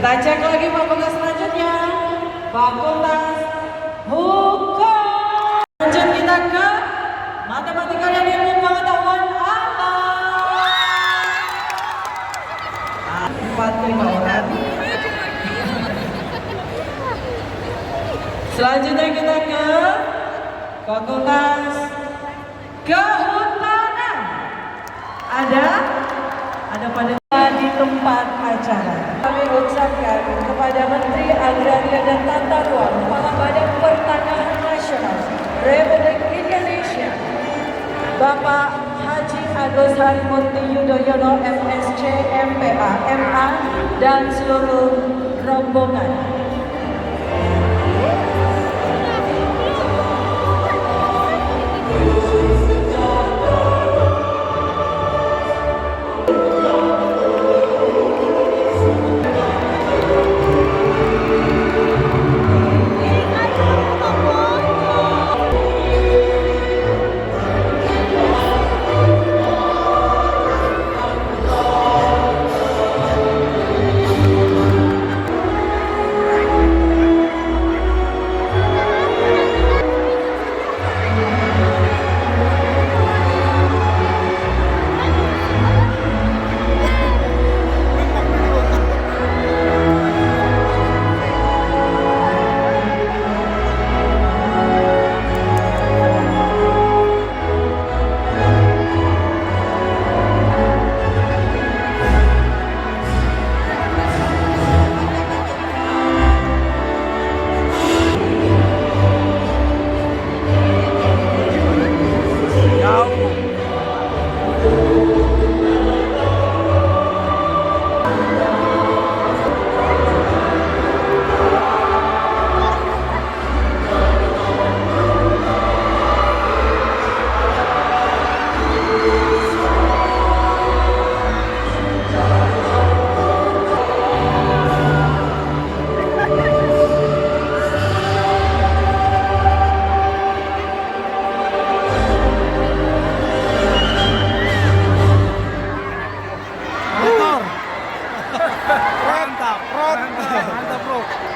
Kita cek lagi fakultas selanjutnya, Fakultas Hukum. Lanjut kita ke Matematika dan Ilmu Pengetahuan Alam. 45 orang. Selanjutnya kita ke Fakultas Kehutanan. Ada pada di tempat acara. Kami ucapkan kepada Menteri Agraria dan Tata Ruang, Kepala Badan Pertanahan Nasional Republik Indonesia, Bapak Haji Agus Harimurti Yudhoyono MSc, MPA, MA, dan seluruh rombongan.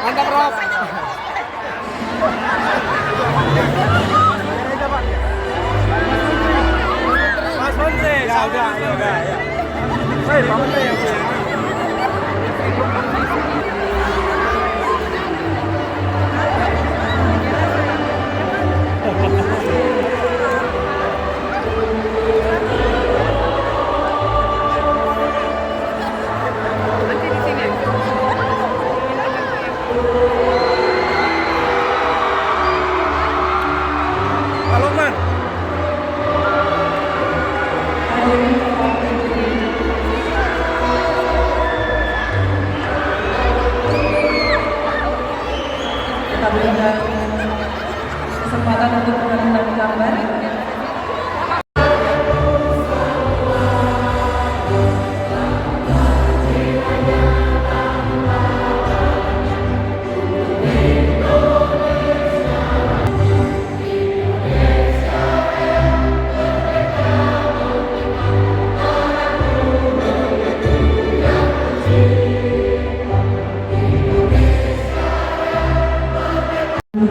Mantap, Prof. Mas Menteri, ya udah. Pak Menteri yang kita berikan kesempatan untuk pengambilan gambar.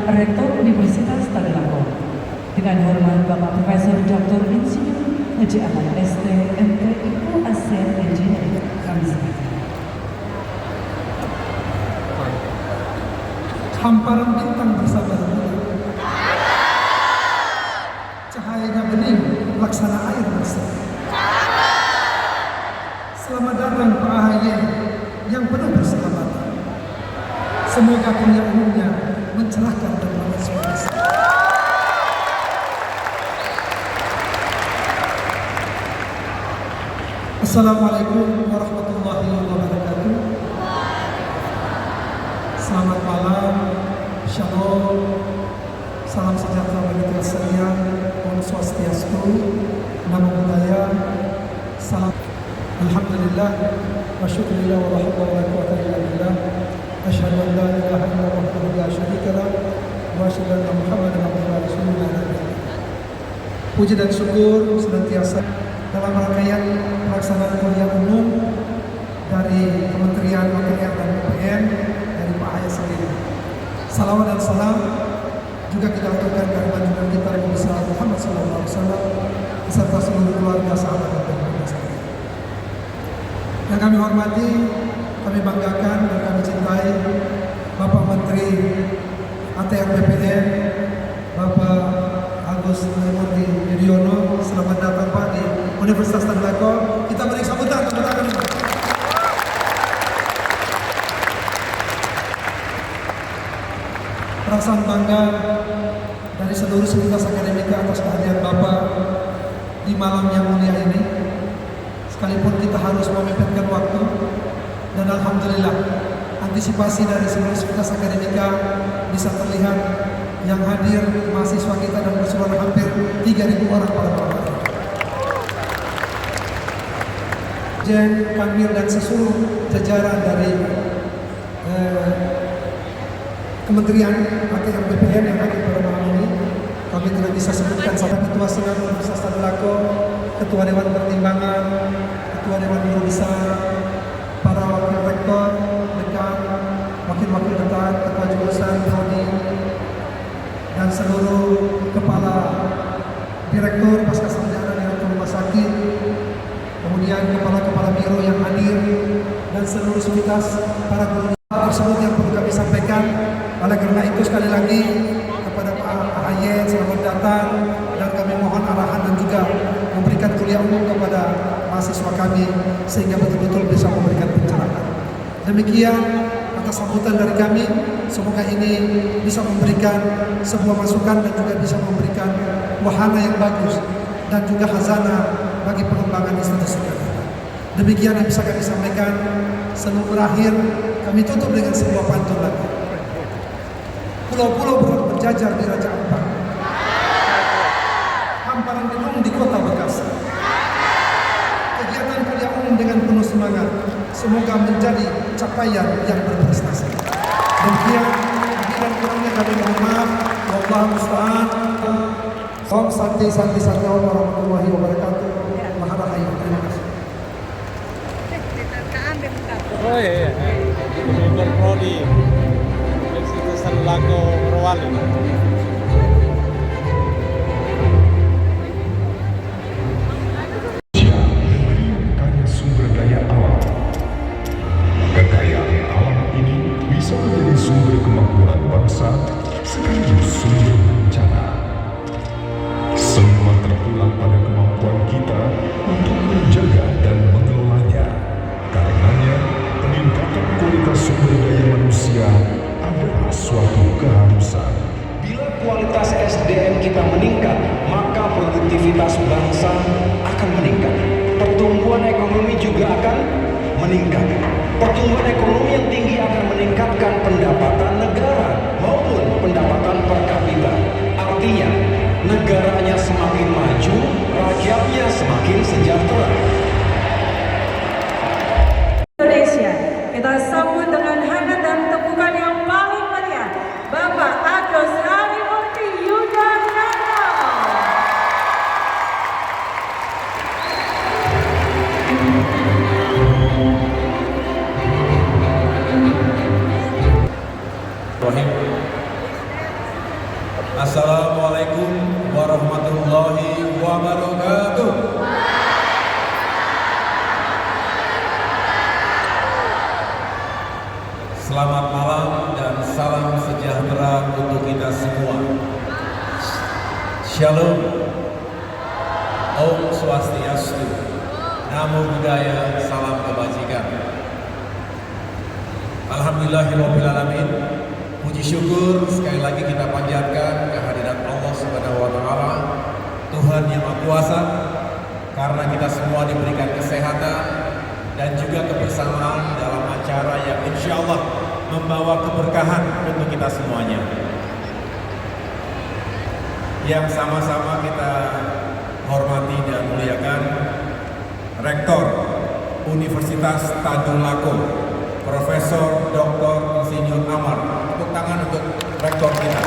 Rektor Universitas Tadulako, dengan hormat Bapak Profesor Dr. Insinyur Haji Ahmad ST MT Ibu ASEAN Engineering kami silakan. Hamparan bintang bersabar cahayanya bening laksana air bersih. Selamat datang Pak AHY yang penuh persahabatan. Semoga punya umumnya mencerahkan dan menginspirasi. Assalamualaikum warahmatullahi wabarakatuh. Selamat malam, shalom, salam sejahtera bagi kita sekalian, Om Swastiastu, Namo Buddhaya, salam. Alhamdulillah, wa syukurillah wa la hawla wa la quwwata illa billah. Asyhadu an la ilaha illallah wahdahu la syarika lah wa asyhadu anna Muhammadan abduhu wa rasuluh. Puji dan syukur senantiasa dalam rangkaian pelaksanaan kuliah umum dari Kementerian ATR dan BPN dari Pak Hayat sendiri. Salawat dan salam juga kita aturkan kehadiran junjungan kita Nabi besar Muhammad SAW beserta seluruh keluarga, sahabat dan teman sekalian. Yang kami hormati, kami banggakan dan kami cintai Bapak Menteri ATR BPN, Bapak Agus Harimurti Yudhoyono. Selamat datang Pak di Universitas Tadulako. Kita beri sambutan, tepuk tangan. Perasaan bangga dari seluruh sivitas akademika atas kehadiran Bapak di malam yang mulia ini. Sekalipun kita harus memepetkan waktu, dan alhamdulillah antisipasi dari seluruh sivitas akademika bisa terlihat. Yang hadir mahasiswa kita dan bersuara hampir 3.000 orang pada malam hari. Jen, Kanwil dan seluruh jajaran dari Kementerian ATR BPN yang hadir pada malam ini, kami tidak bisa sebutkan sampai Ketua Senat Universitas Tadulako, Ketua Dewan Pertimbangan, Ketua Dewan Guru Besar, para wakil rektor, dekan, wakil-wakil dekan, ketua jurusan, prodi, dan seluruh kepala direktur pasca sarjana, direktur rumah sakit, kemudian kepala-kepala biro yang hadir, dan seluruh sivitas para guru tersebut yang perlu kami sampaikan. Oleh karena itu sekali lagi kepada Pak Ahaye selamat datang, dan kami mohon arahan dan juga memberikan kuliah umum kepada mahasiswa kami sehingga betul-betul bisa memberikan pencerahan. Demikian atas sambutan dari kami, semoga ini bisa memberikan sebuah masukan dan juga bisa memberikan wahana yang bagus dan juga khazanah bagi pengembangan institusi kami. Demikian yang bisa kami sampaikan. Sebelum berakhir, kami tutup dengan sebuah pantun lagi. Pulau-pulau berjajar di Raja Ampat, hamparan gedung di kota Bekasi. Kegiatan kuliah umum dengan penuh semangat, semoga menjadi capaian yang berprestasi. Demikian, lebih dan kurangnya kami mohon maaf. Wallahu musta'an. Om Santi warahmatullahi wabarakatuh. Maharahayu. Terima kasih. Oh iya, Gubernur Prodi Universitas Tadulako Morowali. Kaya sumber daya alam. Kekayaan alam ini bisa menjadi sumber kemampuan bangsa sekaligus sumber bencana. Semua terpulang pada kemampuan kita untuk menjaga dan mengelolanya. Karenanya, peningkatan kualitas sumber daya manusia adalah suatu keharusan. Bila kualitas SDM kita meningkat, maka produktivitas bangsa akan meningkat. Pertumbuhan ekonomi juga akan meningkat. Pertumbuhan ekonomi yang tinggi akan meningkatkan pendapatan negara maupun pendapatan per kapita. Artinya, negaranya semakin maju, rakyatnya semakin sejahtera. Indonesia, kita sambut dengan hangat dan tepukan yang paling meriah Bapak Agus Harimurti Yudhoyono. Assalamualaikum warahmatullahi wabarakatuh. Selamat malam dan salam sejahtera untuk kita semua. Shalom, Om Swastiastu, Namo Buddhaya, salam kebajikan. Alhamdulillahirrahmanirrahim. Puji syukur sekali lagi kita panjatkan kehadirat Allah Subhanahu wa Ta'ala, Tuhan yang Maha Kuasa, karena kita semua diberikan kesehatan dan juga kebersamaan dalam acara yang insya Allah membawa keberkahan untuk kita semuanya. Yang sama-sama kita hormati dan muliakan Rektor Universitas Tadulako, Profesor Dr. Insinyur Amar. Tepuk tangan untuk Rektor kita.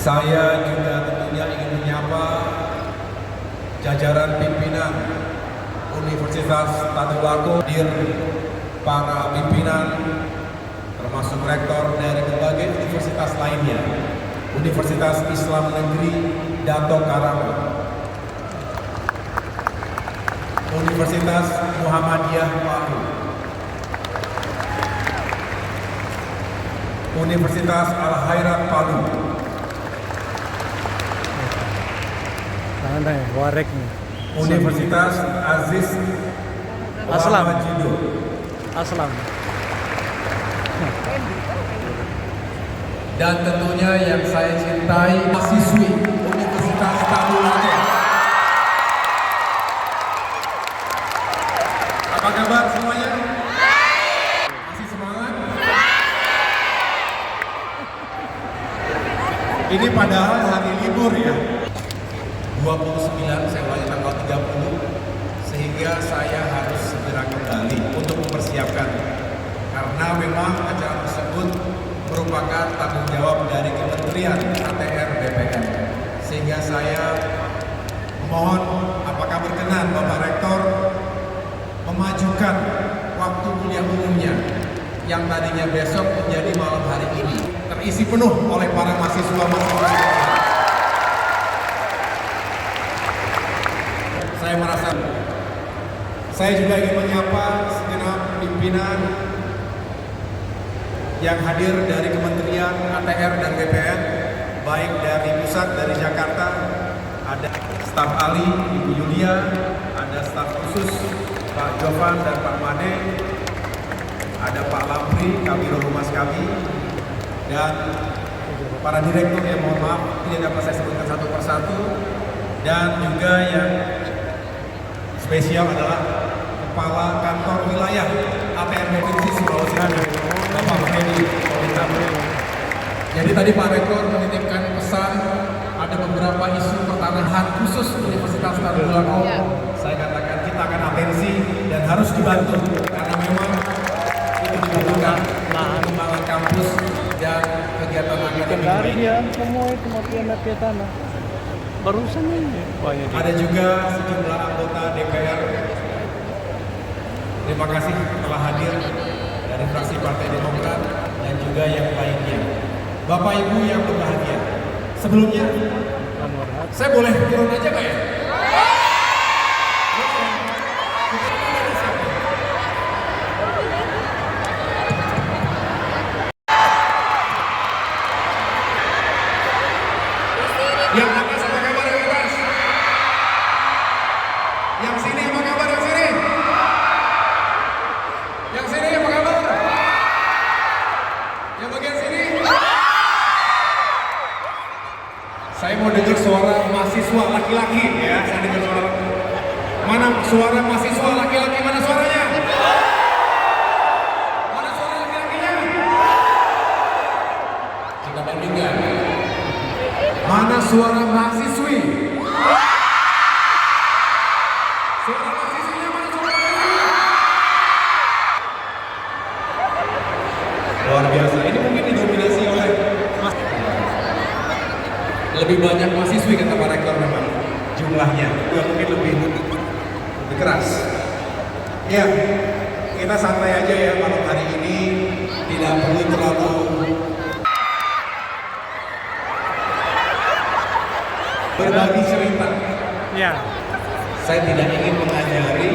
Saya juga tentunya ingin menyapa jajaran pimpinan Universitas Tadulako, para pimpinan termasuk rektor dari berbagai universitas lainnya, Universitas Islam Negeri Dato Karang, Universitas Muhammadiyah Palu, Universitas Al-Khairat Palu, Mana ya? Warek nih. Universitas Aziz Aslam. Wajido, Aslam. dan tentunya yang saya cintai, mahasiswi Universitas Tadulako. Apa kabar semuanya? Masih semangat? Ini padahal hari libur ya. 29, saya ulangi tanggal 30, sehingga saya harus segera kembali untuk mempersiapkan. Karena memang acara tersebut merupakan tanggung jawab dari Kementerian ATR BPN. Sehingga saya mohon apakah berkenan Bapak Rektor memajukan waktu kuliah umumnya yang tadinya besok menjadi malam hari ini, terisi penuh oleh para mahasiswa-mahasiswa. Saya merasa saya juga ingin menyapa segenap pimpinan yang hadir dari Kementerian ATR dan BPN, baik dari pusat, dari Jakarta, ada staf ahli Ibu Yulia, ada staf khusus Pak Jovan dan Pak Made, ada Pak Lampri, Kabiro Humas kami, dan para direktur yang mohon maaf tidak dapat saya sebutkan satu persatu, dan juga yang spesial adalah Kepala Kantor Wilayah ATR Provinsi Sulawesi Tengah, Bapak Freddy. Jadi tadi Pak Rektor menitipkan pesan ada beberapa isu pertanahan khusus Universitas Tadulako. Saya katakan kita akan atensi dan harus dibantu karena memang itu dibutuhkan untuk pengembangan kampus dan kegiatan akademik lainnya. Semua itu mafia tanah. Barusan ini. Ada juga sejumlah anggota DPR. Terima kasih telah hadir dari fraksi Partai Demokrat dan juga yang lainnya. Bapak Ibu yang berbahagia, sebelumnya saya boleh turun aja nggak ya? Yang atas apa kabar yang atas? Yang sini apa kabar yang sini? Yang sini apa kabar? Yang bagian sini? Saya mau dengar suara mahasiswa laki-laki ya. Saya dengar suara. Mana suara mahasiswa laki-laki? Mana suaranya? Mana suara laki-lakinya? Kita bandingkan. Mana suara mahasiswi? Suara mahasiswinya mana suara mahasiswi? Luar biasa. Ini mungkin didominasi oleh lebih banyak mahasiswi kata Pak Rektor memang jumlahnya. Juga mungkin lebih keras. Ya, kita santai aja ya malam hari ini. Tidak perlu terlalu berbagi cerita. Ya. Saya tidak ingin mengajari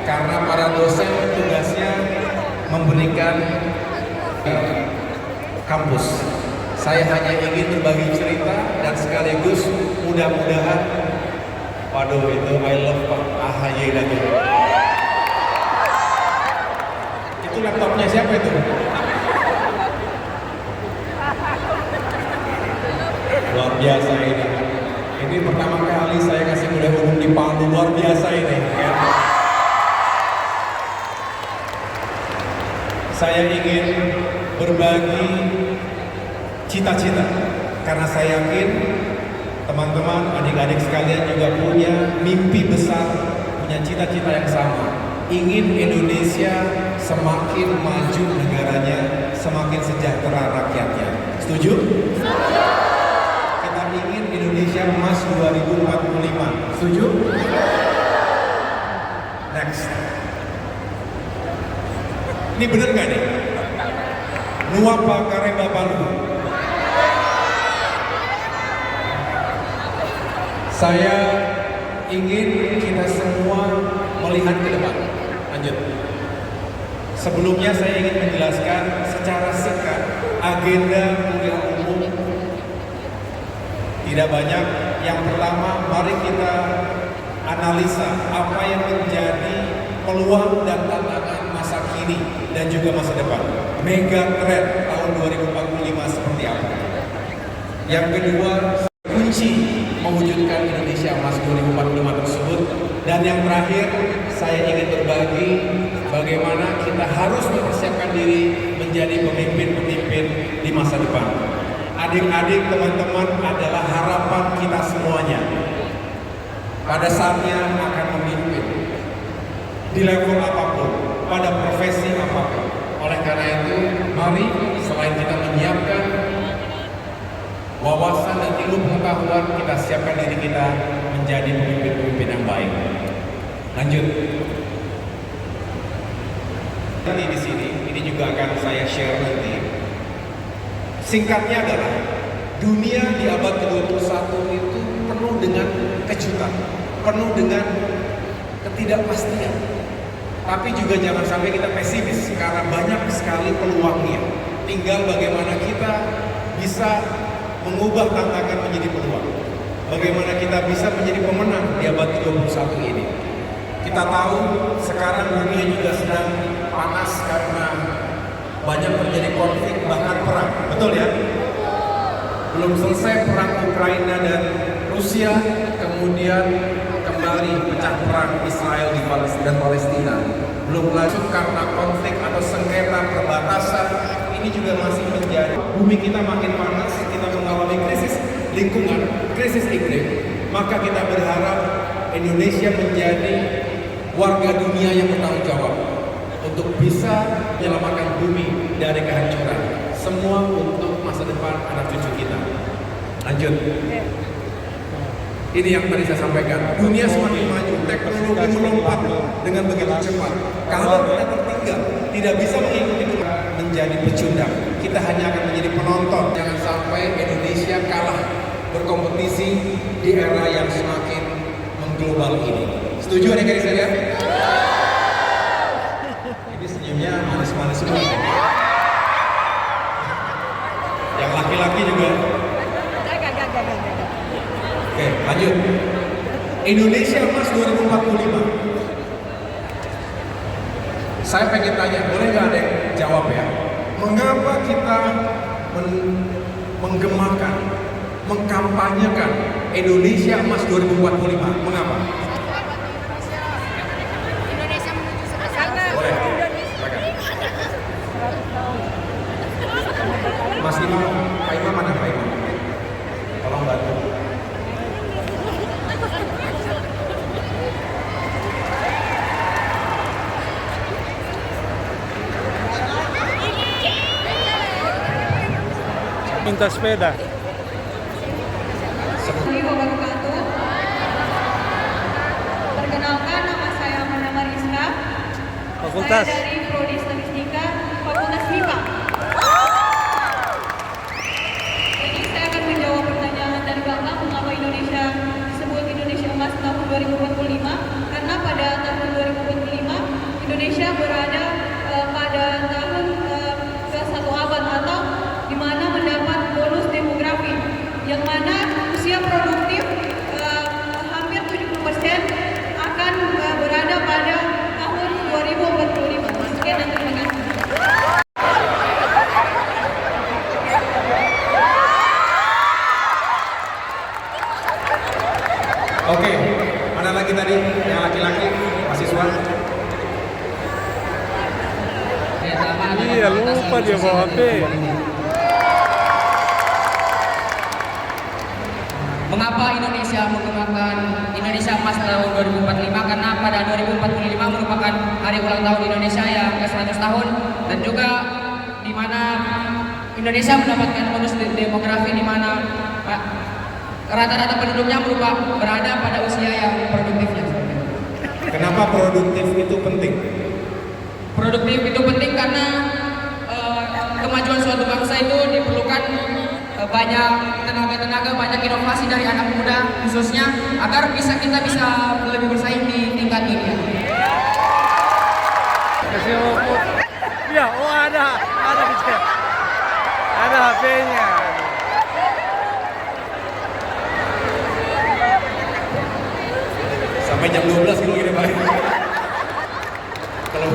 karena para dosen tugasnya memberikan kampus. Saya hanya ingin berbagi cerita dan sekaligus mudah-mudahan, waduh itu I love Pak AHY lagi. Itu laptopnya siapa itu? Luar biasa ini. Ini pertama kali saya kasih kuliah umum di Palu, luar biasa ini. Ya. Saya ingin berbagi cita-cita karena saya yakin teman-teman, adik-adik sekalian juga punya mimpi besar, punya cita-cita yang sama. Ingin Indonesia semakin maju negaranya, semakin sejahtera rakyatnya. Setuju? Kita ingin Indonesia Indonesia Emas 2045. Setuju? Next. Ini bener nggak nih? Nuapa Kareba Palu. Saya ingin kita semua melihat ke depan. Lanjut. Sebelumnya saya ingin menjelaskan secara singkat agenda kuliah umum. Tidak banyak. Yang pertama, mari kita analisa apa yang menjadi peluang dan tantangan masa kini dan juga masa depan. Mega trend tahun 2045 seperti apa? Yang kedua, kunci mewujudkan Indonesia Emas 2045 tersebut. Dan yang terakhir, saya ingin berbagi bagaimana kita harus mempersiapkan diri menjadi pemimpin-pemimpin di masa depan. Adik-adik, teman-teman adalah harapan kita semuanya. Pada saatnya akan memimpin di level apapun, pada profesi apapun. Oleh karena itu, mari selain kita menyiapkan wawasan dan ilmu pengetahuan, kita siapkan diri kita menjadi pemimpin-pemimpin yang baik. Lanjut. Nanti di sini, ini juga akan saya share nanti. Singkatnya adalah dunia di abad ke-21 itu penuh dengan kejutan, penuh dengan ketidakpastian. Tapi juga jangan sampai kita pesimis karena banyak sekali peluangnya. Tinggal bagaimana kita bisa mengubah tantangan menjadi peluang. Bagaimana kita bisa menjadi pemenang di abad ke-21 ini. Kita tahu sekarang dunia juga sedang panas karena banyak terjadi konflik bahkan perang. Betul ya? Belum selesai perang Ukraina dan Rusia, kemudian kembali pecah perang Israel dan Palestina. Belum lagi karena konflik atau sengketa perbatasan, ini juga masih menjadi bumi kita makin panas, kita mengalami krisis lingkungan, krisis iklim. Maka kita berharap Indonesia menjadi warga dunia yang bertanggung jawab untuk bisa menyelamatkan bumi dari kehancuran. Semua untuk masa depan anak cucu kita. Lanjut. Ini yang tadi saya sampaikan. Dunia semakin maju, teknologi melompat dengan begitu cepat. Kalau kita tertinggal, tidak bisa mengikuti menjadi pecundang. Kita hanya akan menjadi penonton. Jangan sampai Indonesia kalah berkompetisi di era yang semakin mengglobal ini. Setuju adik-adik sekalian? Ini senyumnya manis-manis semua. Yang laki-laki juga. Oke, lanjut. Indonesia Emas 2045. Saya pengen tanya, boleh nggak ada yang jawab ya? Mengapa kita menggemakan, mengkampanyekan Indonesia Emas 2045? Mengapa? Indonesia menuju sana. Boleh. Mas Imam, Pak Imam mana Pak Imam? Tolong bantu. Minta sepeda. Assalamualaikum wabarakatuh. Perkenalkan, nama saya Amanda Mariska. Fakultas. Saya dari Prodi Statistika Fakultas MIPA. Jadi saya akan menjawab pertanyaan dari Bapak mengapa Indonesia disebut Indonesia Emas tahun 2045. Karena pada tahun 2045 Indonesia berada pada tahun ke-1 abad atau di mana mendapat bonus demografi yang mana usia produktif hampir 70% akan berada pada tahun 2045. Sekian dan terima kasih. Oke, mana lagi tadi yang laki-laki mahasiswa? Iya, lupa dia bawa HP. Mengapa Indonesia menggunakan Indonesia Emas tahun 2045? Karena pada 2045 merupakan hari ulang tahun Indonesia yang ke-100 tahun dan juga di mana Indonesia mendapatkan bonus demografi di mana rata-rata penduduknya berada pada usia yang produktifnya. Kenapa produktif itu penting? Produktif itu penting karena kemajuan suatu bangsa itu diperlukan banyak tenaga-tenaga, banyak inovasi dari anak muda khususnya agar kita bisa lebih bersaing di tingkat dunia. Kasih rumput. Ya, oh ada kecil. Ada HP-nya. Sampai jam 12 gitu gini Pak. Kalau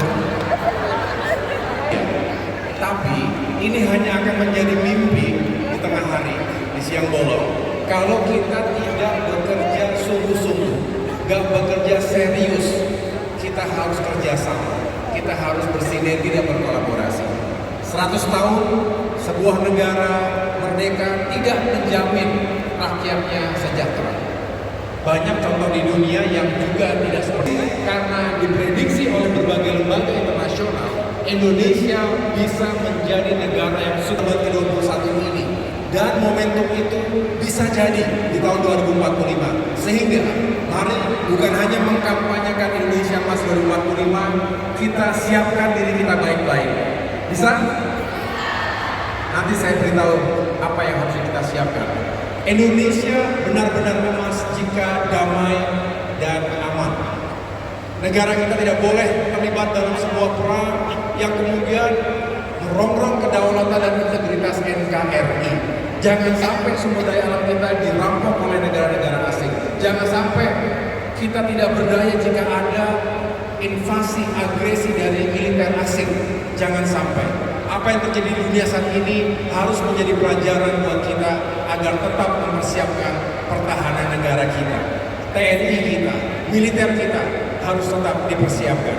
tapi ini hanya akan menjadi mimpi di tengah hari, di siang bolong. Kalau kita tidak bekerja sungguh-sungguh, gak bekerja serius, kita harus kerja sama, kita harus bersinergi dan berkolaborasi. 100 tahun sebuah negara merdeka tidak menjamin rakyatnya sejahtera. Banyak contoh di dunia yang juga tidak seperti itu. Karena diprediksi oleh berbagai lembaga internasional, Indonesia bisa menjadi negara yang sukses ke-21 ini. Dan momentum itu bisa jadi di tahun 2045. Sehingga mari bukan hanya mengkampanyekan Indonesia Emas 2045, kita siapkan diri kita baik-baik. Bisa? Nanti saya beritahu apa yang harus kita siapkan. Indonesia benar-benar emas jika damai dan aman. Negara kita tidak boleh terlibat dalam sebuah perang yang kemudian merongrong kedaulatan dan integritas NKRI. Jangan sampai sumber daya alam kita dirampok oleh negara-negara asing. Jangan sampai kita tidak berdaya jika ada invasi agresi dari militer asing. Jangan sampai. Apa yang terjadi di dunia saat ini harus menjadi pelajaran buat kita agar tetap mempersiapkan pertahanan negara kita. TNI kita, militer kita harus tetap dipersiapkan.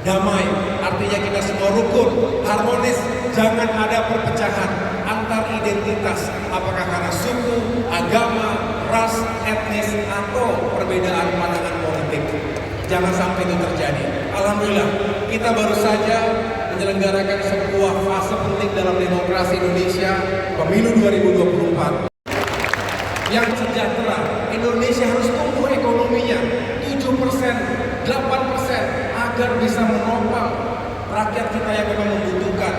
Damai artinya kita semua rukun, harmonis, jangan ada perpecahan antar identitas, apakah karena suku, agama, ras, etnis, atau perbedaan pandangan politik. Jangan sampai itu terjadi. Alhamdulillah, kita baru saja menyelenggarakan sebuah fase penting dalam demokrasi Indonesia, pemilu 2024. Yang sejahtera, Indonesia harus tumbuh ekonominya 7%, 8% agar bisa menopang rakyat kita yang memang membutuhkan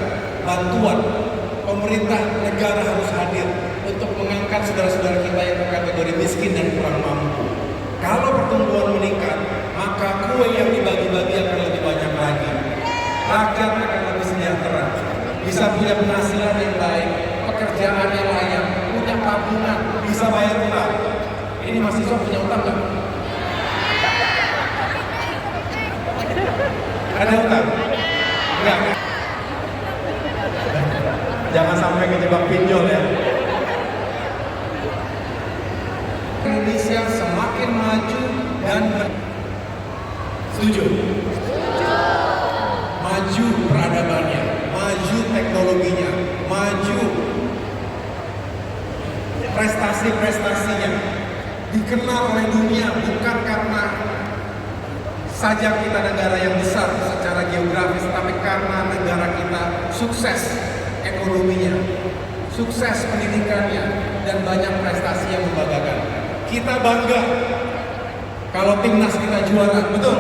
bantuan. Pemerintah negara harus hadir untuk mengangkat saudara-saudara kita yang berkategori miskin dan kurang mampu. Kalau pertumbuhan meningkat, maka kue yang dibagi-bagi akan lebih banyak lagi. Rakyat akan lebih sejahtera, bisa punya penghasilan yang baik, pekerjaan yang layak, punya tabungan, bisa bayar utang. Ini mahasiswa punya utang nggak? Ada utang? Enggak. Jangan sampai kejebak pinjol ya. Indonesia semakin maju dan setuju. Maju peradabannya, maju teknologinya, maju prestasi-prestasinya, dikenal oleh dunia bukan karena saja kita negara yang besar secara geografis, tapi karena negara kita sukses ekonominya, sukses pendidikannya, dan banyak prestasi yang membanggakan. Kita bangga kalau timnas kita juara, betul?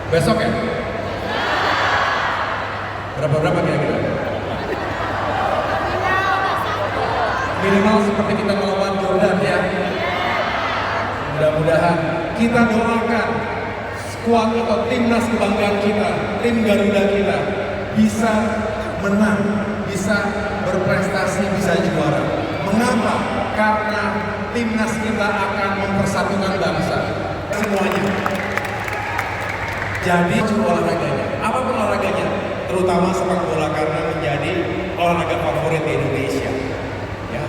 Besok ya? Berapa kira-kira? Minimal seperti kita melawan Jordan ya. Mudah-mudahan kita doakan skuad atau timnas kebanggaan kita, tim Garuda kita bisa menang, bisa berprestasi, bisa juara. Mengapa? Karena timnas kita akan mempersatukan bangsa semuanya. Jadi olahraganya, apapun olahraganya, terutama sepak bola karena menjadi olahraga favorit di Indonesia. Ya.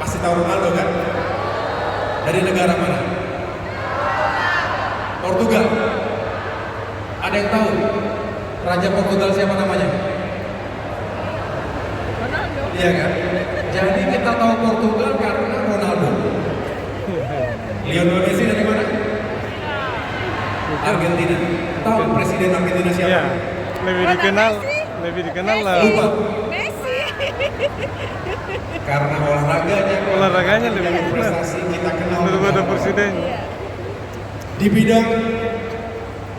Pasti tahu Ronaldo kan? Dari negara mana? Portugal. Ada yang tahu? Raja Portugal siapa namanya? Iya kan? Jadi kita tahu Portugal karena Ronaldo. Lionel Messi dari mana? Argentina. Tahu presiden Argentina siapa? Ya, lebih dikenal lah. Lupa. Karena olahraganya lebih dan populer prestasi kita kenal daripada bersama. presiden. Di bidang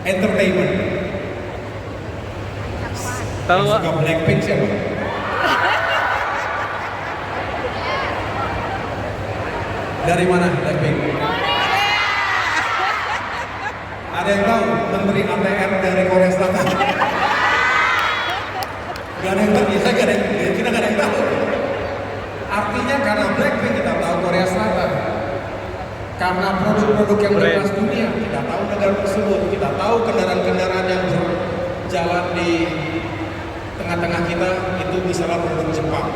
entertainment. Tahu Yang suka Blackpink siapa? Dari mana Blackpink? Ada yang tahu Menteri ATR dari Korea Selatan? Gak ada yang tahu, kita gak ada yang tahu. Artinya karena Blackpink kita tahu Korea Selatan. Karena produk-produk yang berkelas dunia, kita tahu negara tersebut, kita tahu kendaraan-kendaraan yang berjalan di tengah-tengah kita itu misalnya produk Jepang.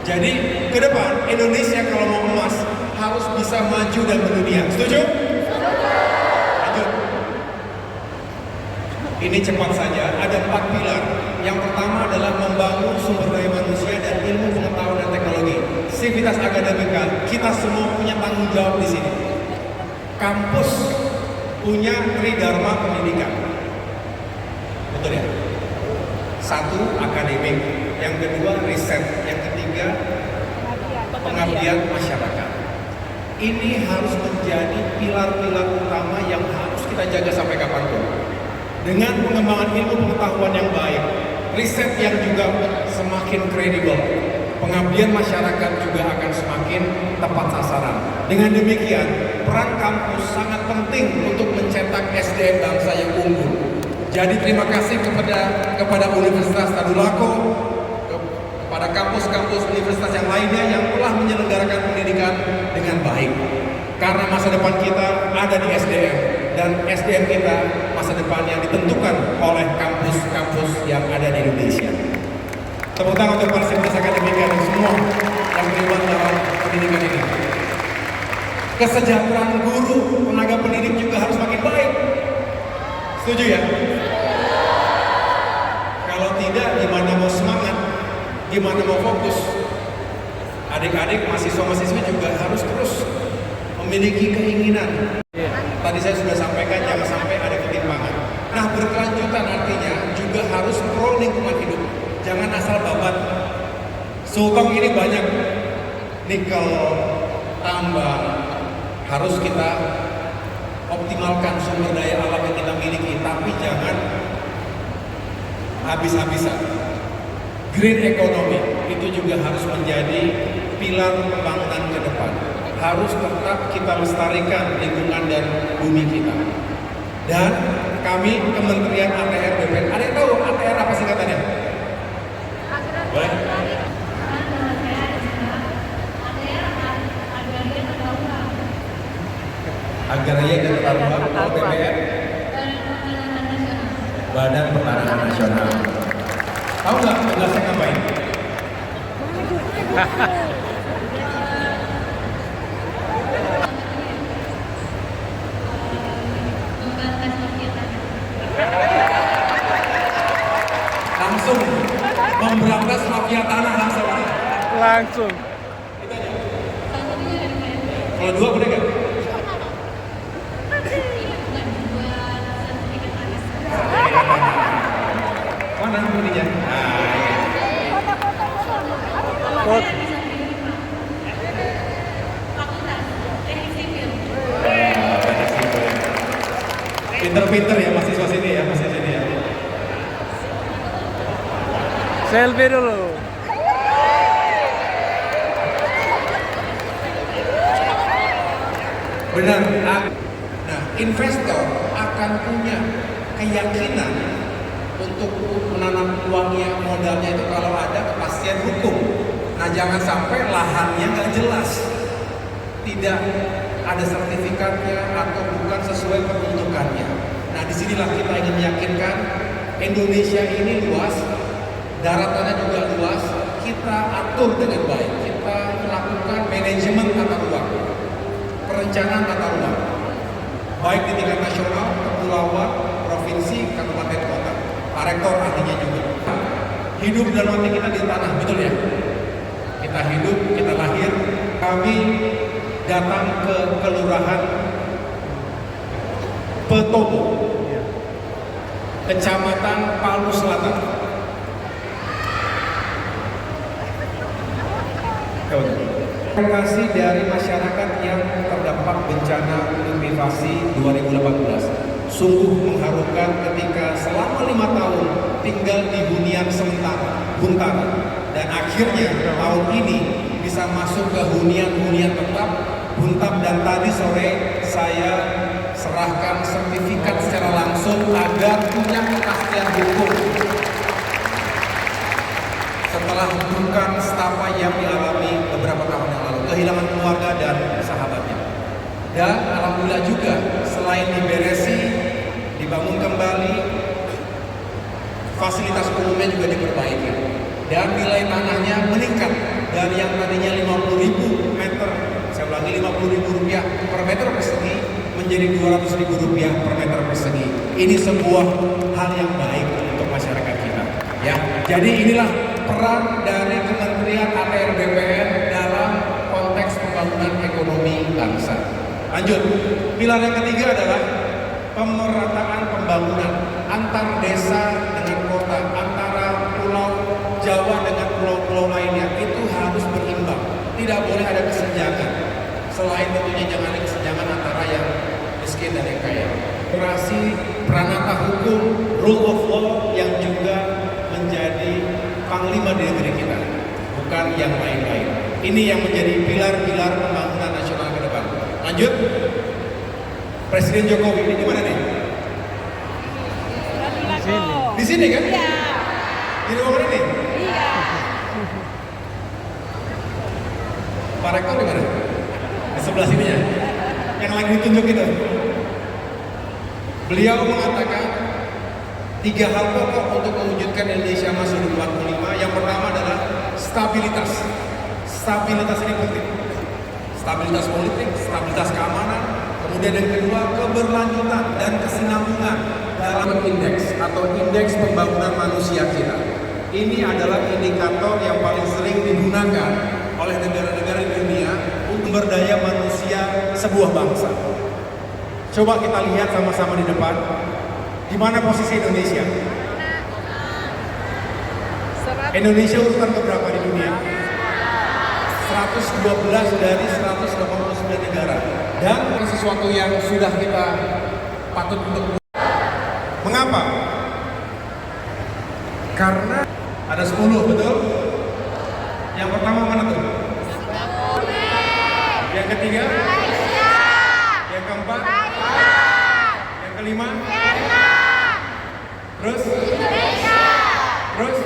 Jadi ke depan Indonesia kalau mau emas harus bisa maju dan mendunia. Setuju? Lanjut. Ini cepat saja, ada 4 pilar. Yang pertama adalah membangun sumber daya manusia dan ilmu pengetahuan dan teknologi. Sivitas Akademika, kita semua punya tanggung jawab di sini. Kampus punya tridharma pendidikan. Betul ya? 1, akademik. Yang kedua, riset. Yang ketiga, pengabdian masyarakat. Ini harus menjadi pilar-pilar utama yang harus kita jaga sampai kapanpun. Dengan pengembangan ilmu pengetahuan yang baik, riset yang juga semakin kredibel, pengabdian masyarakat juga akan semakin tepat sasaran. Dengan demikian, peran kampus sangat penting untuk mencetak SDM bangsa yang unggul. Jadi terima kasih kepada Universitas Tadulako, kepada kampus-kampus universitas yang lainnya yang telah menyelenggarakan pendidikan dengan baik. Karena masa depan kita ada di SDM, dan SDM kita masa depan yang ditentukan oleh kampus-kampus yang ada di Indonesia. Tepuk tangan untuk para sivitas akademika dan semua yang terlibat dalam pendidikan ini. Kesejahteraan guru, tenaga pendidik juga harus makin baik. Setuju ya? Kalau tidak, gimana mau semangat? Gimana mau fokus? Adik-adik, mahasiswa-mahasiswi juga harus terus memiliki keinginan. Tadi saya sudah sampaikan, jangan sampai ada ketimpangan. Nah, berkelanjutan artinya juga harus pro lingkungan hidup. Jangan asal babat. Sulteng ini banyak nikel, tambang. Harus kita optimalkan sumber daya alam yang kita miliki, tapi jangan habis-habisan. Green economy itu juga harus menjadi pilar pembangunan ke depan. Harus tetap kita lestarikan lingkungan dan bumi kita. Dan kami Kementerian ATR BPN, ada yang tahu ATR apa singkatannya? Boleh? Agraria dan Tata Ruang, kalau BPN? Badan Pertanahan Nasional. Tahu nggak tugasnya ngapain? Langsung memberantas mafia tanah langsung. Kalau 2 boleh nggak? Mana ininya? Pinter-pinter ya mahasiswa sini ya, Selfie dulu. Benar. Nah, investor akan punya keyakinan untuk menanam uangnya, modalnya itu kalau ada kepastian hukum. Nah, jangan sampai lahannya nggak jelas, tidak ada sertifikatnya atau bukan sesuai peruntukannya. Nah, disinilah kita ingin meyakinkan Indonesia ini luas, daratannya juga luas, kita atur dengan baik, kita melakukan manajemen tata ruang, perencanaan tata ruang, baik di tingkat nasional, kepulauan, provinsi, kabupaten, kota. Pak Rektor ahlinya juga. Hidup dan mati kita di tanah, betul ya? Kita hidup, kita lahir. Kami datang ke Kelurahan Petobo, Kecamatan Palu Selatan. Terima kasih dari masyarakat yang terdampak bencana likuifaksi 2018. Sungguh mengharukan ketika selama 5 tahun tinggal di hunian sementara, huntara, dan akhirnya tahun ini bisa masuk ke hunian-hunian tetap, huntap, dan tadi sore saya serahkan sertifikat secara langsung agar punya kepastian hukum setelah bukan setapak yang dialami beberapa tahun yang lalu, kehilangan keluarga dan sahabatnya. Dan alhamdulillah juga selain diberesi, dibangun kembali, fasilitas umumnya juga diperbaiki dan nilai tanahnya meningkat dari yang tadinya 50.000 meter, saya ulangi 50.000 rupiah per meter persegi menjadi 200.000 rupiah per meter persegi. Ini sebuah hal yang baik untuk masyarakat kita. Ya, jadi inilah peran dari Kementerian ATR BPN dalam konteks pembangunan ekonomi bangsa. Lanjut, pilar yang ketiga adalah pemerataan pembangunan antar desa dengan kota, antara pulau Jawa dengan pulau-pulau lainnya. Itu harus berimbang, tidak boleh ada kesenjangan. Selain tentunya jangan ada kesenjangan antara yang miskin dan yang kaya. Operasi Pranata Hukum, Rule of Law yang juga menjadi panglima di negeri kita, bukan yang lain-lain. Ini yang menjadi pilar-pilar pembangunan nasional ke depan. Lanjut, Presiden Jokowi ini di mana nih? Di sini kan? Iya. Di rumah mana nih? Iya. Pak Rektor di mana? Di sebelah sini ya. Yang lagi ditunjuk itu. Beliau mengatakan 3 hal pokok untuk mewujudkan Indonesia Emas 2045. Yang pertama adalah stabilitas. Stabilitas ini penting. Stabilitas politik, stabilitas keamanan. Kemudian yang kedua, keberlanjutan dan kesinambungan dalam indeks atau indeks pembangunan manusia kita. Ini adalah indikator yang paling sering digunakan oleh negara-negara di dunia untuk sumber daya manusia sebuah bangsa. Coba kita lihat sama-sama di depan. Di mana posisi Indonesia? Indonesia urutan keberapa di dunia? 112 dari 189 negara. Dan sesuatu yang sudah kita patut untuk. Mengapa? Karena ada 10, betul? Yang pertama mana tuh? Yang ketiga? Yang keempat? Yang kelima? Terus? Terus?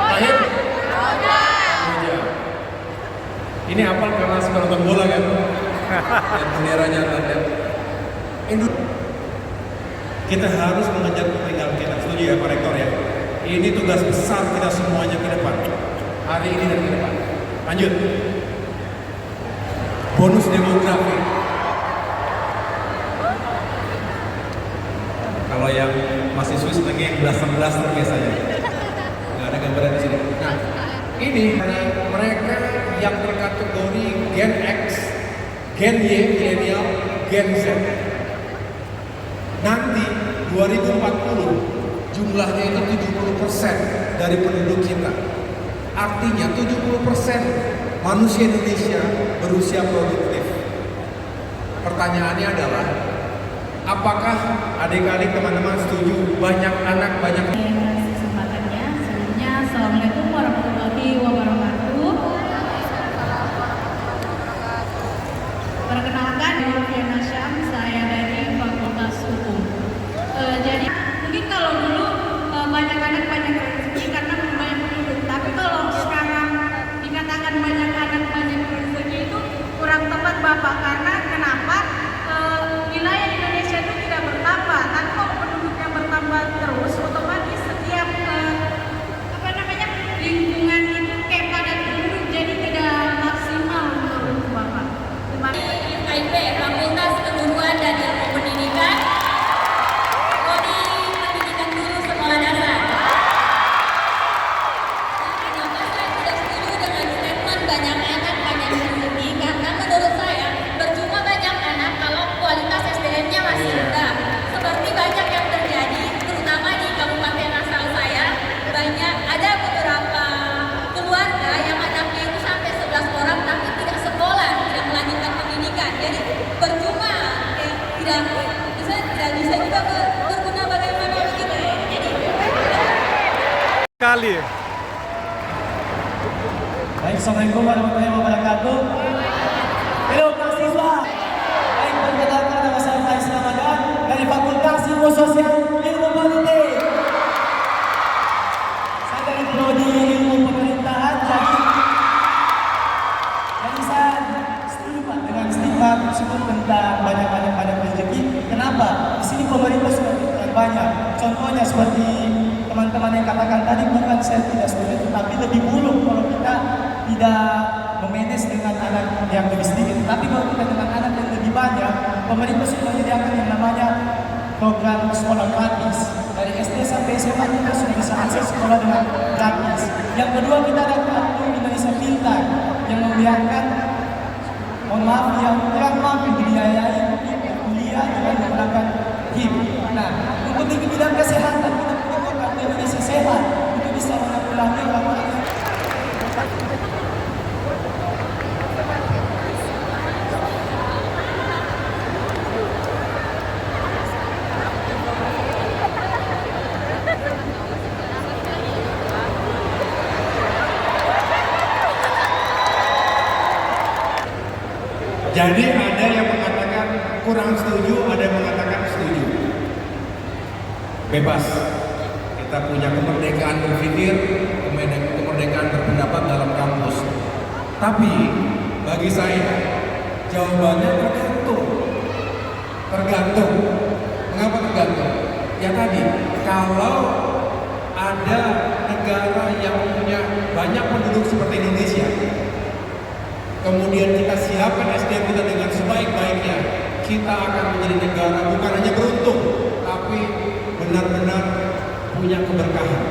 Terakhir? Ini apal karena suka nonton bola kan? Dan benderanya ada. Kita harus mengejar kepentingan kita. Setuju ya Pak Rektor ya? Ini tugas besar kita semuanya ke depan. Hari ini dan ke depan. Lanjut. Bonus demografi. Kalau yang masih Swiss lagi yang belasan biasanya. Nggak ada gambaran di sini. Nah, ini mereka yang berkategori Gen X, Gen Y, Milenial, Gen Z. Nanti 2040 jumlahnya itu 70% dari penduduk kita. Artinya 70% manusia Indonesia berusia produktif. Pertanyaannya adalah, apakah adik-adik teman-teman setuju banyak anak banyak? Kesempatannya, sebelumnya Assalamualaikum warahmatullahi wabarakatuh. Perkenalkan, Fiana Syam, saya dari Fakultas Hukum. Jadi mungkin kalau dulu banyak anak banyak rezeki karena banyak penduduk, tapi kalau sekarang dikatakan banyak anak banyak rezeki itu kurang tepat Bapak, karena kenapa? Wilayah Indonesia itu tidak bertambah, tapi kalau penduduknya bertambah terus, otomatis Kali. Baik, Assalamualaikum warahmatullahi wabarakatuh. Halo mahasiswa. Baik, perkenalkan nama saya Faiz Ramadan dari Fakultas Ilmu Sosial Ilmu Politik. Saya dari prodi Ilmu Pemerintahan. Jadi saya setuju Pak dengan stigma tersebut tentang banyak rezeki. Kenapa? Di sini pemerintah sudah berikan banyak. Contohnya seperti teman-teman yang katakan tadi, bukan saya tidak setuju, tapi lebih buruk kalau kita tidak memanage dengan anak yang lebih sedikit. Tapi kalau kita dengan anak yang lebih banyak, pemerintah sudah menyediakan yang namanya program sekolah gratis. Dari SD sampai SMA kita sudah bisa akses sekolah dengan gratis. Yang kedua, kita ada kartu Indonesia Pintar yang membiarkan, mohon maaf, yang kurang mampu dibiayai kuliah dengan menggunakan HIP. Nah, untuk di bidang kesehatan kita punya kartu Indonesia Sehat itu bisa menanggulangi orang-orang yang Jadi ada yang mengatakan kurang setuju, ada yang mengatakan setuju. Bebas. Kita punya kemerdekaan berpikir, kemerdekaan berpendapat dalam kampus. Tapi bagi saya jawabannya tergantung. Tergantung. Mengapa tergantung? Ya tadi, kalau ada negara yang punya banyak penduduk seperti Indonesia, kemudian kita siapkan SDM kita dengan sebaik-baiknya, kita akan menjadi negara bukan hanya beruntung, tapi benar-benar punya keberkahan.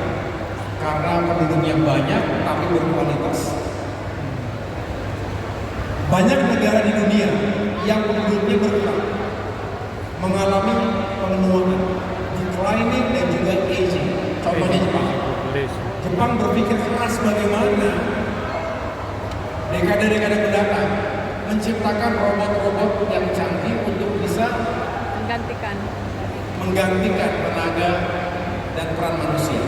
Karena penduduknya banyak, tapi berkualitas. Banyak negara di dunia yang penduduknya berkurang, mengalami penurunan, declining dan juga aging. Contohnya Jepang. Jepang berpikir keras bagaimana dekade-dekade mendatang menciptakan robot-robot yang canggih untuk bisa menggantikan tenaga dan peran manusia.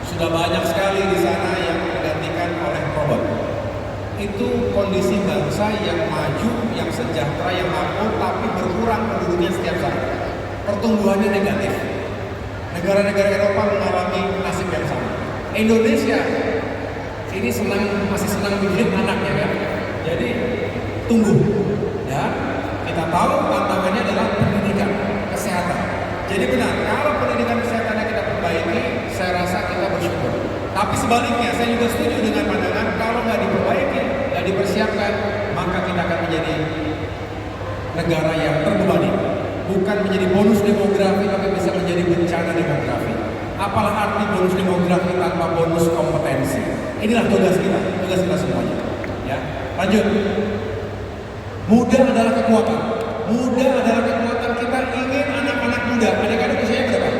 Sudah banyak sekali di sana yang digantikan oleh robot. Itu kondisi bangsa yang maju, yang sejahtera, yang makmur, tapi berkurang penduduknya setiap saat. Pertumbuhannya negatif. Negara-negara Eropa mengalami nasib yang sama. Indonesia ini masih senang bikin anaknya kan, jadi tumbuh. Ya, kita tahu tantangannya adalah pendidikan, kesehatan. Jadi benar, kalau pendidikan kesehatannya kita perbaiki, saya rasa kita bersyukur. Tapi sebaliknya, saya juga setuju dengan pandangan kalau nggak diperbaiki, nggak dipersiapkan, maka kita akan menjadi negara yang terbebani. Bukan menjadi bonus demografi, tapi bisa menjadi bencana demografi. Apalah arti bonus demografi tanpa bonus kompetensi? Inilah tugas kita semuanya. Ya, lanjut. Muda adalah kekuatan. Muda adalah kekuatan. Kita ingin anak-anak muda. Adik-adik usianya berapa?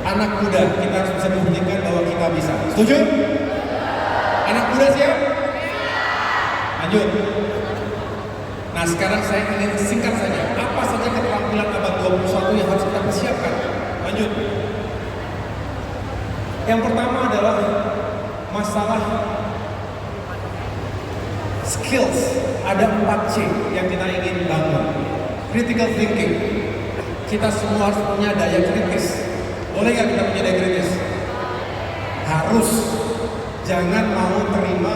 Anak muda, kita harus bisa membuktikan bahwa kita bisa. Setuju? Anak muda siap? Lanjut. Nah, sekarang saya ingin singkat saja. Apa saja keterampilan abad 21 yang harus kita persiapkan? Lanjut. Yang pertama adalah masalah skills. Ada 4C yang kita ingin bangun. Critical thinking. Kita semua harus punya daya kritis. Boleh nggak kita punya daya kritis? Harus. Jangan mau terima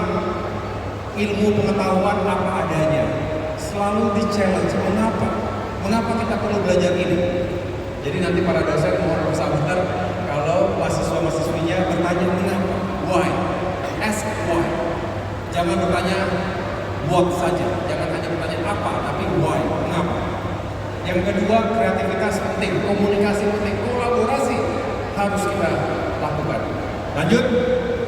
ilmu pengetahuan apa adanya. Selalu di-challenge. Mengapa kita perlu belajar ini? Jadi nanti para dosen mohon bersabar kalau mahasiswa-mahasiswinya bertanya mengapa, why, ask why. Jangan bertanya what saja, jangan hanya bertanya apa, tapi why, mengapa. Yang kedua, kreativitas penting, komunikasi penting, kolaborasi harus kita lakukan. Lanjut,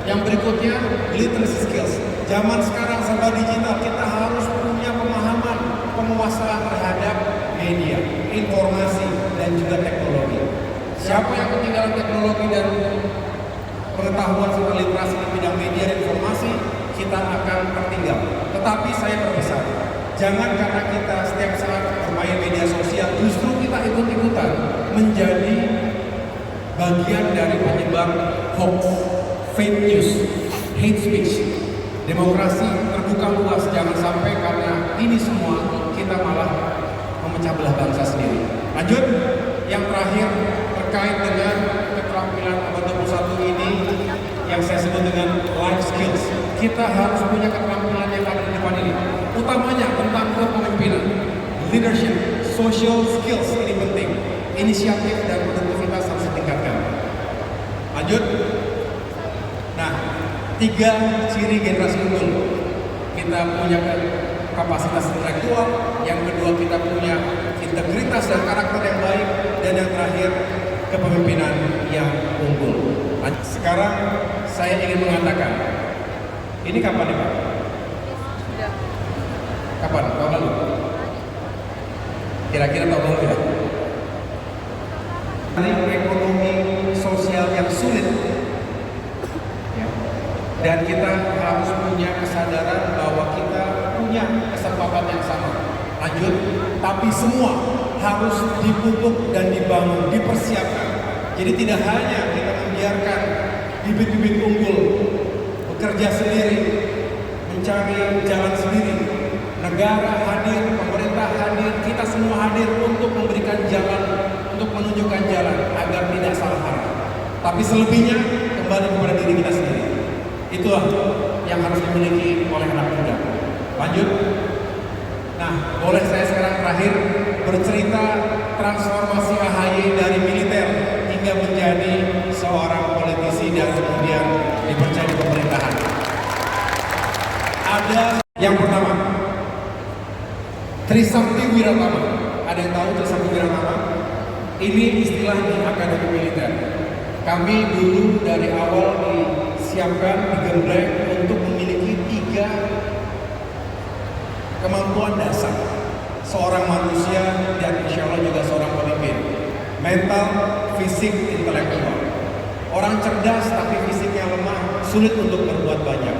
yang berikutnya literacy skills. Zaman sekarang serba digital, kita harus punya pemahaman, penguasaan terhadap media, informasi, dan juga teknologi. Siapa yang ketinggalan teknologi dan pengetahuan serta literasi di bidang media dan informasi, kita akan tertinggal. Tetapi saya berpesan, jangan karena kita setiap saat bermain media sosial, justru kita ikut-ikutan menjadi bagian dari penyebar hoax, fake news, hate speech. Demokrasi terbuka luas, jangan sampai karena ini semua kita malah memecah belah bangsa sendiri. Lanjut, yang terakhir terkait dengan keterampilan abad 21 ini yang saya sebut dengan life skills. Kita harus punya keterampilan yang ada di depan ini. Utamanya tentang kepemimpinan, leadership, social skills ini penting. Inisiatif dan produktivitas harus ditingkatkan. Lanjut. Nah, 3 ciri generasi unggul. Kita punya kapasitas intelektual, yang kedua kita punya integritas dan karakter yang baik, dan yang terakhir kepemimpinan yang unggul. Sekarang saya ingin mengatakan, ini kapan nih Pak? Kapan? Tahun lalu? Kira-kira tahun lalu ya? Ekonomi sosial yang sulit, ya. Dan kita harus punya kesadaran bahwa kita punya kesempatan yang sama. Lanjut, tapi semua harus dipupuk dan dibangun, dipersiapkan. Jadi tidak hanya kita membiarkan bibit-bibit unggul bekerja sendiri, mencari jalan sendiri. Negara hadir, pemerintah hadir, kita semua hadir untuk memberikan jalan, untuk menunjukkan jalan agar tidak salah arah. Tapi selebihnya kembali kepada diri kita sendiri. Itulah yang harus dimiliki oleh anak muda. Lanjut. Nah, boleh saya sekarang terakhir bercerita transformasi AHY dari militer hingga menjadi seorang politisi dan kemudian dipercaya di pemerintahan. Ada yang pertama, Trisakti Wiratama. Ada yang tahu Trisakti Wiratama? Ini istilah di akademi militer. Kami dulu dari awal disiapkan, digembleng untuk memiliki 3 kemampuan dasar seorang manusia dan insya Allah juga seorang pemimpin: mental, fisik, intelektual. Orang cerdas tapi fisiknya lemah, sulit untuk berbuat banyak.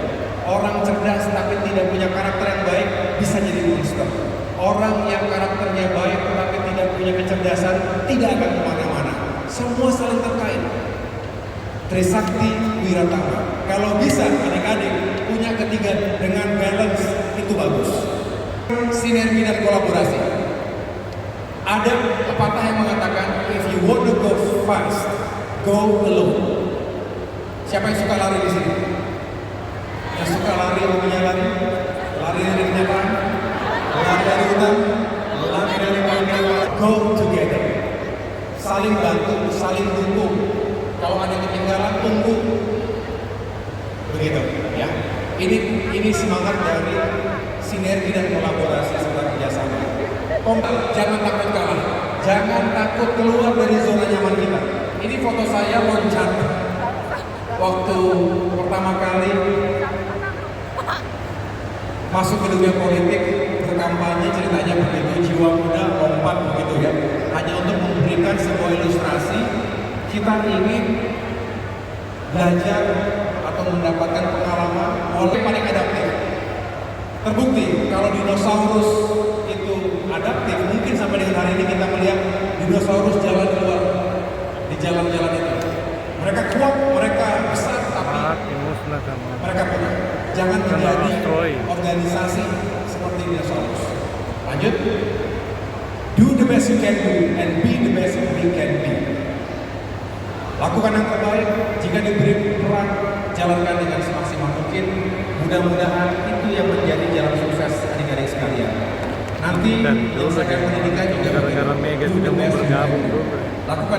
Orang cerdas tapi tidak punya karakter yang baik, bisa jadi monster. Orang yang karakternya baik tetapi tidak punya kecerdasan, tidak akan kemana-mana. Semua saling terkait. Trisakti Wiratama. Kalau bisa adik-adik punya ketiga dengan balance, itu bagus. Sinergi dan kolaborasi. Ada pepatah yang mengatakan, if you want to go fast, go alone. Siapa yang suka lari di sini? Yang suka lari, hobinya lari, lari dari kenyataan, lari dari hutan, lari dari panggilan. Go together. Saling bantu, saling dukung. Kalau ada yang ketinggalan, tunggu. Begitu, ya. Ini semangat dari sinergi dan kolaborasi serta kerjasama. Jangan takut kalah, jangan takut keluar dari zona nyaman kita. Ini foto saya loncat waktu pertama kali masuk ke dunia politik, berkampanye, ceritanya begitu, jiwa muda lompat begitu ya. Hanya untuk memberikan sebuah ilustrasi, kita ingin belajar atau mendapatkan pengalaman oleh paling adaptif. Terbukti kalau dinosaurus itu adaptif, mungkin sampai dengan hari ini kita melihat dinosaurus jalan keluar di jalan-jalan itu. Mereka kuat, mereka besar, tapi mereka punya. Jangan menjadi organisasi seperti dinosaurus. Lanjut. Do the best you can do and be the best we can be. Lakukan yang terbaik, jika diberi peran, jalankan dengan semaksimal mungkin. Mudah-mudahan itu yang menjadi jalan sukses adik-adik sekalian. Nanti insan pendidikan juga lakukan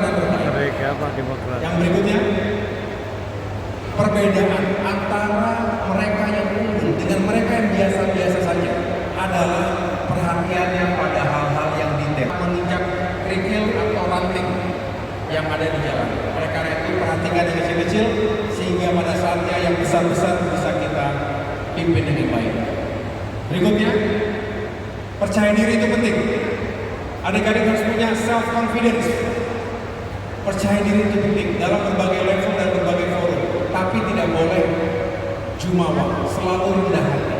yang terbaik. Yang berikutnya, perbedaan antara mereka yang unggul dengan mereka yang biasa-biasa saja adalah perhatiannya pada hal-hal yang detail, menginjak kerikil atau ranting yang ada di jalan. Oleh karena itu perhatikan yang kecil-kecil sehingga pada saatnya yang besar-besar bisa kita pimpin dengan baik. Berikutnya, percaya diri itu penting. Adik-adik harus punya self confidence. Percaya diri itu penting dalam berbagai level dan berbagai forum. Tapi tidak boleh jumawa, selalu rendah hati.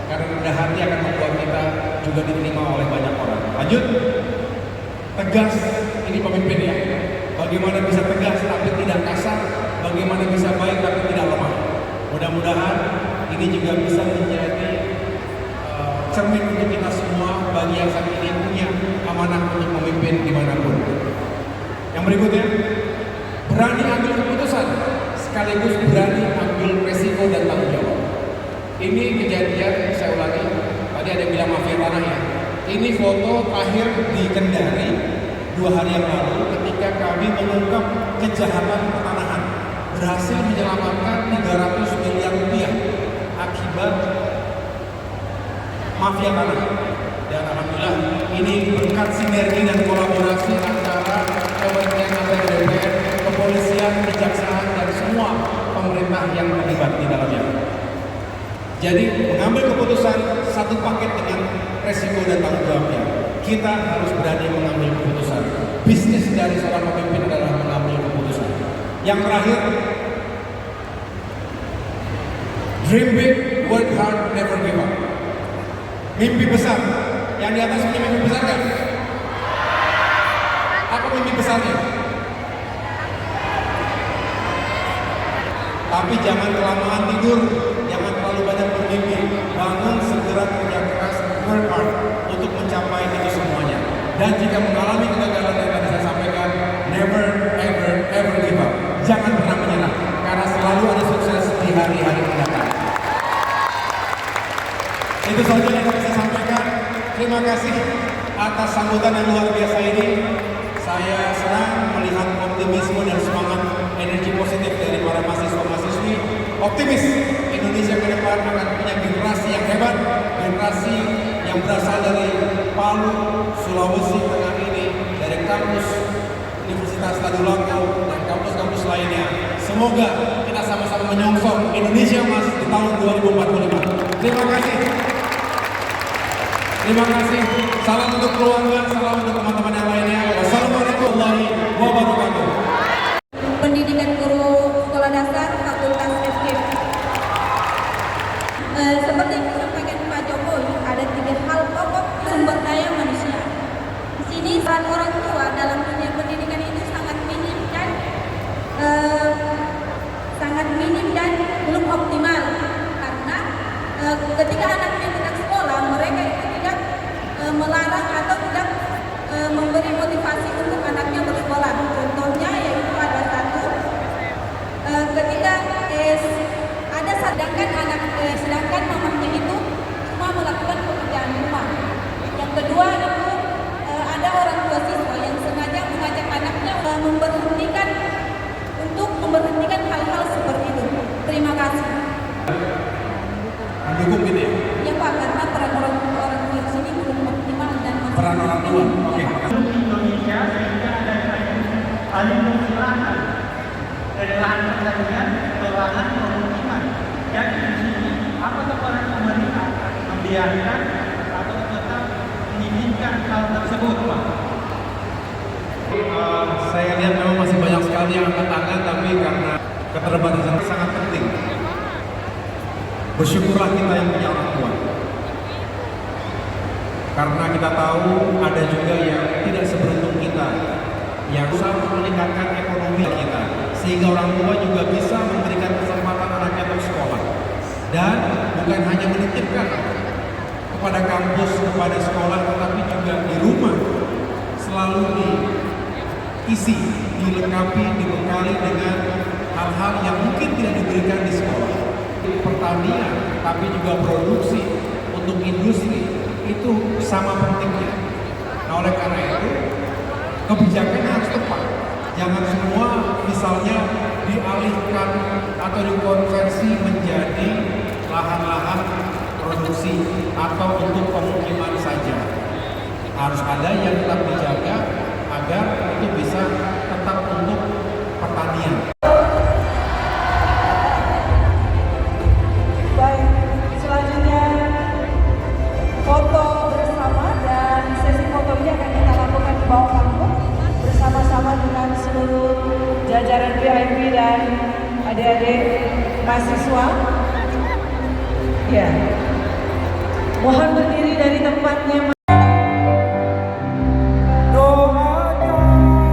Karena rendah hati akan membuat kita juga diterima oleh banyak orang. Lanjut, tegas, ini pemimpin ya. Bagaimana bisa tegas tapi tidak kasar, bagaimana bisa baik tapi tidak lemah. Mudah-mudahan ini juga bisa menjadi cermin untuk kita semua bagi yang saat ini punya amanah untuk memimpin dimanapun. Yang berikutnya, berani ambil keputusan sekaligus berani ambil resiko dan tanggung jawab. Ini kejadian, saya ulangi, tadi ada yang bilang mafia tanah ya. Ini foto terakhir di Kendari 2 hari yang lalu ketika kami mengungkap kejahatan pertanahan, berhasil menyelamatkan 300 miliar rupiah akibat mafia tanah. Dan alhamdulillah ini berkat sinergi dan kolaborasi antara Kementerian Agama DPR, kepolisian, kejaksaan dan semua pemerintah yang terlibat di dalamnya. Jadi mengambil keputusan satu paket dengan resiko dan tanggung jawabnya. Kita harus berani mengambil keputusan. Bisnis dari seorang pemimpin adalah mengambil keputusan. Yang terakhir, dream big, work hard, never give up. Mimpi besar. Yang di atas punya mimpi besar kan? Apa mimpi besarnya? Tapi jangan kelamaan tidur, jangan terlalu banyak bermimpi. Bangun, segera kerja keras, work hard untuk mencapai itu semuanya. Dan jika mengalami kegagalan yang tadi saya sampaikan, never, ever, ever give up. Jangan pernah menyerah, karena selalu ada sukses di hari-hari mendatang. Itu saja yang bisa saya sampaikan. Terima kasih atas sambutan yang luar biasa ini. Saya senang melihat optimisme dan semangat energi positif dari para mahasiswa-mahasiswi. Optimis Indonesia ke depan akan punya generasi yang hebat, generasi yang berasal dari Palu, Sulawesi Tengah ini, dari kampus Universitas Tadulako dan kampus-kampus lainnya. Semoga kita sama-sama menyongsong Indonesia Emas di tahun 2045. Terima kasih. Terima kasih. Salam untuk keluarga, salam untuk teman-teman yang lainnya. Wassalamualaikum warahmatullahi wabarakatuh. Pendidikan guru sekolah dasar Fakultas FKIP. Seperti yang disampaikan Pak Jokowi, ada 3 hal pokok sumber daya manusia. Di sini peran orang tua dalam dunia pendidikan itu sangat minim dan belum optimal, karena ketika anaknya tidak sekolah, mereka itu tidak melarang atau tidak memberi motivasi untuk anaknya bersekolah. Contohnya yaitu ada satu, ketika sedangkan mamanya itu cuma melakukan pekerjaan rumah. Yang kedua itu ada orang tua siswa yang sengaja mengajak anaknya memberhentikan hal-hal seperti itu. Terima kasih. Mendukung gitu ya? Ya Pak, karena peran orang tua di sini belum optimal dan Peran orang tua. Oke. Indonesia sehingga ada alih fungsi lahan dari lahan pertanian ke lahan pemukiman. Jadi di sini apakah peran pemerintah membiarkan atau tetap menginginkan hal tersebut, Pak? Saya lihat memang masih banyak sekali yang angkat tangan, tapi karena keterbatasan sangat penting. Bersyukurlah kita yang punya orang tua. Karena kita tahu ada juga yang tidak seberuntung kita, yang berusaha meningkatkan ekonomi kita, sehingga orang tua juga bisa memberikan kesempatan anaknya untuk sekolah. Dan bukan hanya menitipkan kepada kampus, kepada sekolah, tetapi juga di rumah selalu diisi, dilengkapi, dibekali dengan hal-hal yang mungkin tidak diberikan di sekolah. Pertanian, tapi juga produksi untuk industri itu sama pentingnya. Nah, oleh karena itu kebijakan harus tepat. Jangan semua misalnya dialihkan atau dikonversi menjadi lahan-lahan produksi atau untuk pemukiman saja. Harus ada yang tetap dijaga agar itu bisa tetap untuk pertanian. Baik, selanjutnya foto bersama, dan sesi foto ini akan kita lakukan di bawah panggung bersama-sama dengan seluruh jajaran VIP dan adik-adik mahasiswa. Ya, mohon berdiri dari tempatnya. Doakan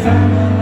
bersama.